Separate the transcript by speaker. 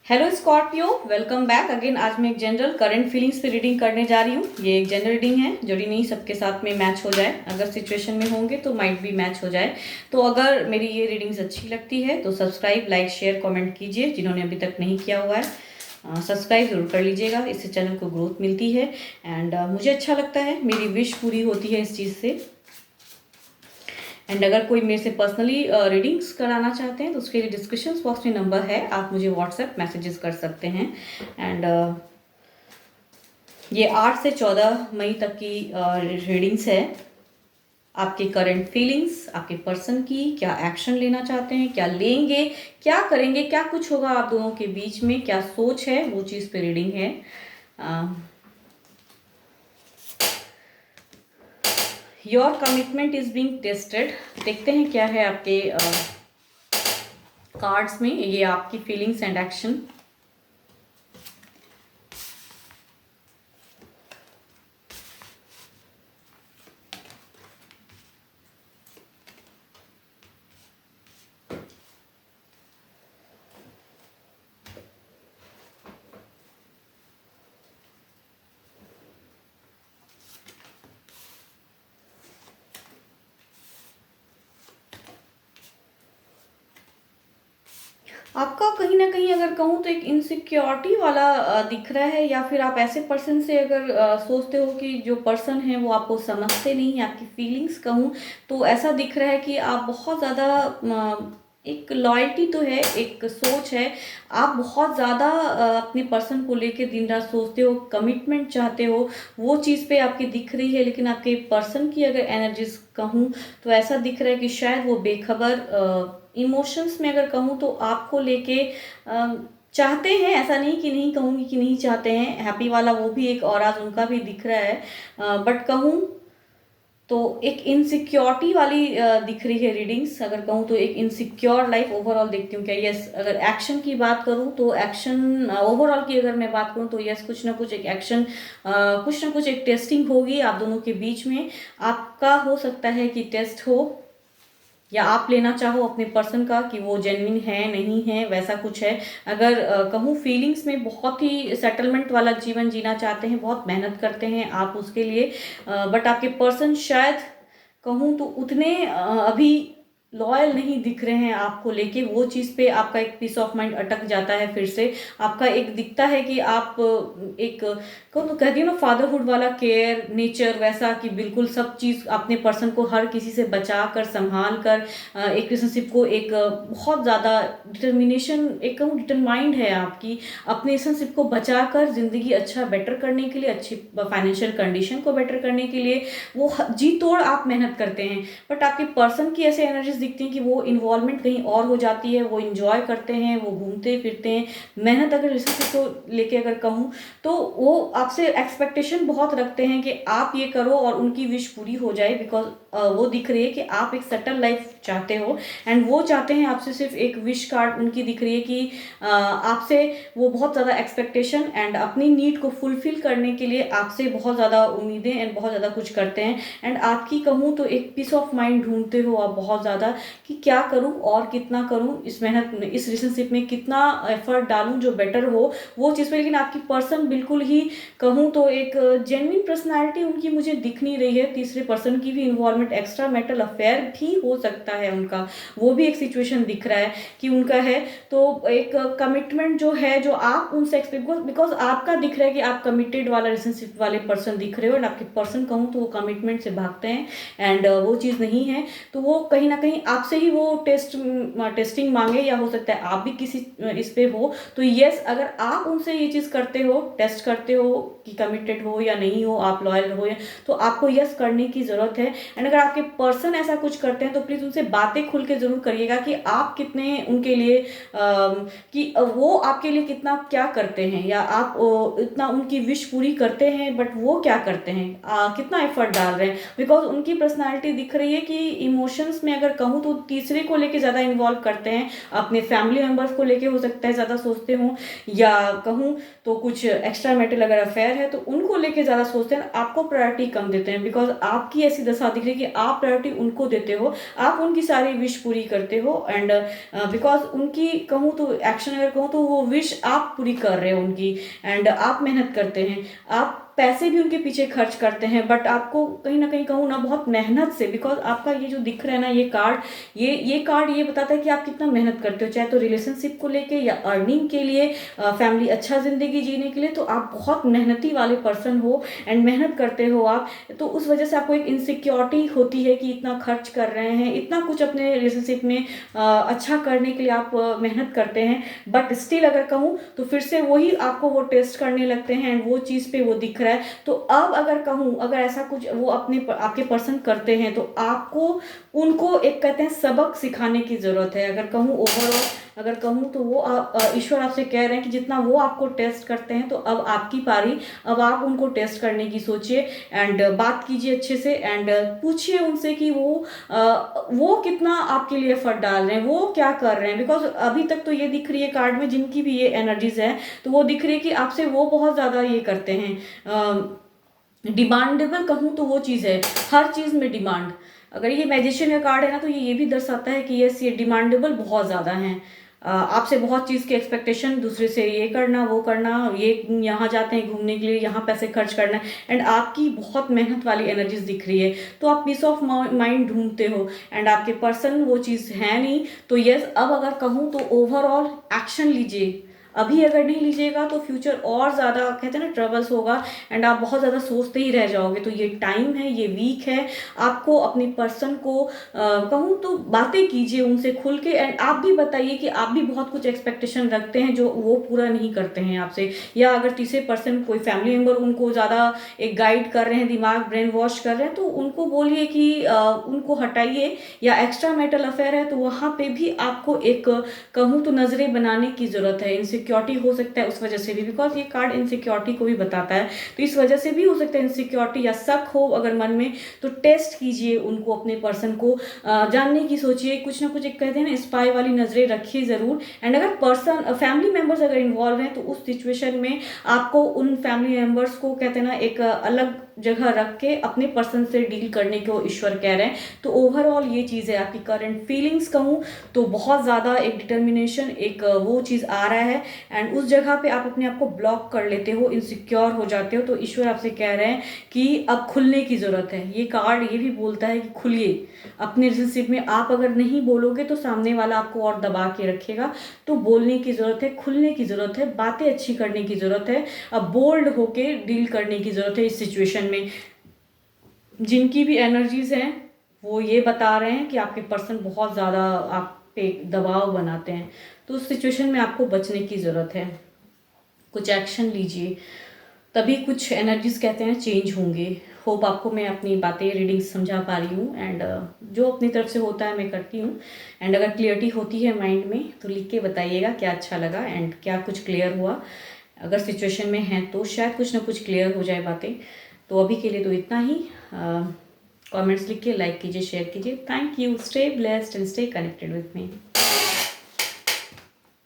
Speaker 1: Hello Scorpio, welcome back again. आज मैं एक जनरल करंट फीलिंग्स पे रीडिंग करने जा रही हूँ। ये एक जनरल रीडिंग है, जरूरी नहीं सबके साथ में मैच हो जाए। अगर सिचुएशन में होंगे तो माइट भी मैच हो जाए। तो अगर मेरी ये रीडिंग्स अच्छी लगती है तो सब्सक्राइब, लाइक, शेयर, कमेंट कीजिए। जिन्होंने अभी तक नहीं किया हुआ है सब्सक्राइब जरूर कर लीजिएगा, इससे चैनल को ग्रोथ मिलती है एंड मुझे अच्छा लगता है, मेरी विश पूरी होती है इस चीज़ से। एंड अगर कोई मेरे से पर्सनली रीडिंग्स कराना चाहते हैं तो उसके लिए डिस्क्रिप्शन बॉक्स में नंबर है, आप मुझे व्हाट्सएप मैसेजेस कर सकते हैं। एंड ये 8 से 14 मई तक की रीडिंग्स है। आपके करंट फीलिंग्स, आपके पर्सन की क्या एक्शन लेना चाहते हैं, क्या लेंगे, क्या करेंगे, क्या कुछ होगा आप दोनों के बीच में, क्या सोच है, वो चीज़ पे रीडिंग है। Your commitment is being tested. देखते हैं क्या है आपके कार्ड्स में। ये आपकी फीलिंग्स एंड एक्शन। आपका कहीं ना कहीं अगर कहूँ तो एक इनसिक्योरिटी वाला दिख रहा है, या फिर आप ऐसे पर्सन से अगर सोचते हो कि जो पर्सन है वो आपको समझते नहीं, आपकी फीलिंग्स कहूँ तो ऐसा दिख रहा है कि आप बहुत ज़्यादा एक लॉयल्टी तो है, एक सोच है। आप बहुत ज़्यादा अपने पर्सन को लेके दिन रात सोचते हो, कमिटमेंट चाहते हो, वो चीज़ पे आपकी दिख रही है। लेकिन आपके पर्सन की अगर एनर्जीज कहूँ तो ऐसा दिख रहा है कि शायद वो बेखबर। इमोशंस में अगर कहूँ तो आपको लेके चाहते हैं, ऐसा नहीं कि नहीं कहूँगी कि नहीं चाहते हैं। हैप्पी वाला वो भी एक और आज उनका भी दिख रहा है, बट कहूँ तो एक इनसिक्योरिटी वाली दिख रही है रीडिंग्स। अगर कहूँ तो एक इनसिक्योर लाइफ ओवरऑल देखती हूँ क्या। यस, अगर एक्शन की बात करूँ तो एक्शन ओवरऑल की अगर मैं बात करूँ तो यस, कुछ ना कुछ एक एक्शन, कुछ ना कुछ एक टेस्टिंग होगी आप दोनों के बीच में। आपका हो सकता है कि टेस्ट हो, या आप लेना चाहो अपने पर्सन का कि वो जेन्युइन है नहीं है, वैसा कुछ है। अगर कहूँ फीलिंग्स में बहुत ही सेटलमेंट वाला जीवन जीना चाहते हैं, बहुत मेहनत करते हैं आप उसके लिए, बट आपके पर्सन शायद कहूँ तो उतने अभी लॉयल नहीं दिख रहे हैं आपको लेके। वो चीज़ पे आपका एक पीस ऑफ माइंड अटक जाता है। फिर से आपका एक दिखता है कि आप एक कहूँ तो कहती हूँ ना, फादरहुड वाला केयर नेचर वैसा, कि बिल्कुल सब चीज़ अपने पर्सन को हर किसी से बचा कर, संभाल कर एक रिलेशनशिप को एक बहुत ज़्यादा डिटर्मिनेशन, एक कहूँ डिटरमाइंड है आपकी अपने रिलेशनशिप को बचा कर ज़िंदगी अच्छा बेटर करने के लिए, अच्छी फाइनेंशियल कंडीशन को बेटर करने के लिए वो जी तोड़ आप मेहनत करते हैं। बट आपके पर्सन की ऐसे एनर्जीज दिखती हैं कि वो इन्वॉल्वमेंट कहीं और हो जाती है, वो इंजॉय करते हैं, वो घूमते फिरते हैं। मेहनत अगर रिलेशनशिप को लेके अगर कहूँ तो वो आपसे एक्सपेक्टेशन बहुत रखते हैं कि आप ये करो और उनकी विश पूरी हो जाए। बिकॉज वो दिख रही है कि आप एक सेटल लाइफ चाहते हो एंड वो चाहते हैं आपसे सिर्फ एक विश कार्ड उनकी दिख रही है कि आपसे वो बहुत ज़्यादा एक्सपेक्टेशन एंड अपनी नीड को फुलफिल करने के लिए आपसे बहुत ज़्यादा उम्मीदें एंड बहुत ज़्यादा कुछ करते हैं। एंड आपकी कहूँ तो एक पीस ऑफ माइंड ढूंढते हो आप बहुत ज़्यादा, कि क्या करूँ और कितना करूँ इस मेहनत में, इस रिलेशनशिप में कितना एफर्ट डालूँ जो बेटर हो वो चीज़ पे। लेकिन आपकी पर्सन बिल्कुल ही कहूँ तो एक जेन्युइन पर्सनालिटी उनकी मुझे दिख नहीं रही है। तीसरे पर्सन की भी इन्वॉल्वमेंट, एक्स्ट्रा मैरिटल अफेयर भी हो सकता है उनका, वो भी एक सिचुएशन दिख रहा है कि उनका है। तो एक कमिटमेंट जो है जो आप उनसे एक्सपेक्ट, बिकॉज आपका दिख रहा है कि आप कमिटेड वाला रिलेशनशिप वाले पर्सन दिख रहे हो एंड आपके पर्सन कहूँ तो वो कमिटमेंट से भागते हैं एंड वो चीज़ नहीं है। तो वो कहीं ना कहीं आपसे ही वो टेस्टिंग मांगे, या हो सकता है आप भी किसी इस पे हो। तो यस, अगर आप उनसे ये चीज़ करते हो, टेस्ट करते हो कि कमिटेड हो या नहीं हो, आप लॉयल हो या, तो आपको यस करने की ज़रूरत है। एंड अगर आपके पर्सन ऐसा कुछ करते हैं तो प्लीज़ उनसे बातें खुल के ज़रूर करिएगा कि आप कितने उनके लिए कि वो आपके लिए कितना क्या करते हैं, या आप इतना उनकी विश पूरी करते हैं बट वो क्या करते हैं, कितना एफर्ट डाल रहे हैं। बिकॉज उनकी पर्सनालिटी दिख रही है कि इमोशंस में अगर कहूँ तो तीसरे को लेके ज़्यादा इन्वॉल्व करते हैं, अपने फैमिली मेम्बर्स को लेके हो सकता है ज़्यादा सोचते हो, या कहूँ तो कुछ एक्स्ट्रा मैरिटल अगर अफेयर है तो उनको लेके ज़्यादा सोचते हैं, आपको प्रायोरिटी कम देते हैं। बिकॉज आपकी ऐसी दशा दिख रही है कि आप प्रायोरिटी उनको देते हो, आप उनकी सारी विश पूरी करते हो एंड बिकॉज उनकी कहूँ तो एक्शन अगर कहूँ तो वो विश आप पूरी कर रहे हो उनकी, एंड आप मेहनत करते हैं, आप पैसे भी उनके पीछे खर्च करते हैं, बट आपको कहीं ना कहीं कहूँ ना बहुत मेहनत से, बिकॉज आपका ये जो दिख रहा है ना ये कार्ड, ये कार्ड ये बताता है कि आप कितना मेहनत करते हो, चाहे तो रिलेशनशिप को लेके या अर्निंग के लिए, फैमिली अच्छा जिंदगी जीने के लिए, तो आप बहुत मेहनती वाले पर्सन हो एंड मेहनत करते हो आप, तो उस वजह से आपको एक इनसिक्योरिटी होती है कि इतना खर्च कर रहे हैं, इतना कुछ अपने रिलेशनशिप में अच्छा करने के लिए आप मेहनत करते हैं, बट स्टिल अगर कहूँ तो फिर से वही आपको वो टेस्ट करने लगते हैं एंड वो चीज़ पे वो दिख रहा है। तो अब अगर कहूँ अगर ऐसा कुछ वो अपने आपके पर्सन करते हैं तो आपको उनको एक कहते हैं सबक सिखाने की ज़रूरत है। अगर कहूँ ओवरऑल अगर कहूँ तो वो ईश्वर आपसे कह रहे हैं कि जितना वो आपको टेस्ट करते हैं तो अब आपकी पारी, अब आप उनको टेस्ट करने की सोचिए एंड बात कीजिए अच्छे से एंड पूछिए उनसे कि वो कितना आपके लिए एफर्ट डाल रहे हैं, वो क्या कर रहे हैं, बिकॉज अभी तक तो ये दिख रही है कार्ड में जिनकी भी ये एनर्जीज है तो वो दिख रही है कि आपसे वो बहुत ज़्यादा ये करते हैं, डिमांडेबल कहूँ तो वो चीज़ है, हर चीज़ में डिमांड। अगर ये मैजिशियन का कार्ड है ना तो ये भी दर्शाता है कि यस ये डिमांडेबल बहुत ज़्यादा हैं, आपसे बहुत चीज़ की एक्सपेक्टेशन, दूसरे से ये करना वो करना, ये यहाँ जाते हैं घूमने के लिए यहाँ पैसे खर्च करना, एंड आपकी बहुत मेहनत वाली एनर्जीज दिख रही है, तो आप पीस ऑफ माइंड ढूंढते हो एंड आपके पर्सन वो चीज़ है नहीं। तो यस अब अगर कहूँ तो ओवरऑल एक्शन लीजिए, अभी अगर नहीं लीजिएगा तो फ्यूचर और ज़्यादा कहते हैं ना ट्रबल्स होगा एंड आप बहुत ज़्यादा सोचते ही रह जाओगे। तो ये टाइम है, ये वीक है, आपको अपने पर्सन को कहूँ तो बातें कीजिए उनसे खुल के एंड आप भी बताइए कि आप भी बहुत कुछ एक्सपेक्टेशन रखते हैं जो वो पूरा नहीं करते हैं आपसे, या अगर तीसरे पर्सन कोई फैमिली मेम्बर उनको ज़्यादा एक गाइड कर रहे हैं, दिमाग ब्रेन वॉश कर रहे हैं, तो उनको बोलिए कि उनको हटाइए, या एक्स्ट्रा मैरिटल अफेयर है तो वहाँ पे भी आपको एक कहूँ तो नज़रें बनाने की ज़रूरत है। इनसिक्योरिटी हो सकता है उस वजह से भी, बिकॉज ये कार्ड इनसिक्योरिटी को भी बताता है, तो इस वजह से भी हो सकता है इनसिक्योरिटी या शक हो अगर मन में, तो टेस्ट कीजिए उनको, अपने पर्सन को जानने की सोचिए, कुछ ना कुछ एक कहते हैं ना स्पाई वाली नज़रें रखिए ज़रूर। एंड अगर पर्सन फैमिली मेम्बर्स अगर इन्वॉल्व हैं तो उस सिचुएशन में आपको उन फैमिली मेम्बर्स को कहते हैं ना एक अलग जगह रख के अपने पर्सन से डील करने को ईश्वर कह रहे हैं। तो ओवरऑल ये चीज़ है, आपकी करंट फीलिंग्स कहूँ तो बहुत ज़्यादा एक डिटर्मिनेशन, एक वो चीज़ आ रहा है एंड उस जगह पे आप अपने आप को ब्लॉक कर लेते हो, इनसिक्योर हो जाते हो। तो ईश्वर आपसे कह रहे हैं कि अब खुलने की ज़रूरत है। ये कार्ड ये भी बोलता है कि खुलिए अपने रिलेशनशिप में, आप अगर नहीं बोलोगे तो सामने वाला आपको और दबा के रखेगा, तो बोलने की ज़रूरत है, खुलने की ज़रूरत है, बातें अच्छी करने की ज़रूरत है, अब बोल्ड होके डील करने की ज़रूरत है इस सिचुएशन में। जिनकी भी एनर्जीज हैं वो ये बता रहे हैं कि आपके पर्सन बहुत ज़्यादा आप पे दबाव बनाते हैं, तो उस सिचुएशन में आपको बचने की ज़रूरत है, कुछ एक्शन लीजिए, तभी कुछ एनर्जीज कहते हैं चेंज होंगे। होप आपको मैं अपनी बातें रीडिंग समझा पा रही हूँ एंड जो अपनी तरफ से होता है मैं करती हूँ। एंड अगर क्लियरिटी होती है माइंड में तो लिख के बताइएगा क्या अच्छा लगा एंड क्या कुछ क्लियर हुआ। अगर सिचुएशन में है तो शायद कुछ ना कुछ क्लियर हो जाए बातें। तो अभी के लिए तो इतना ही। कमेंट्स लिख के लाइक कीजिए, शेयर कीजिए। Thank you. Stay blessed and stay connected with me.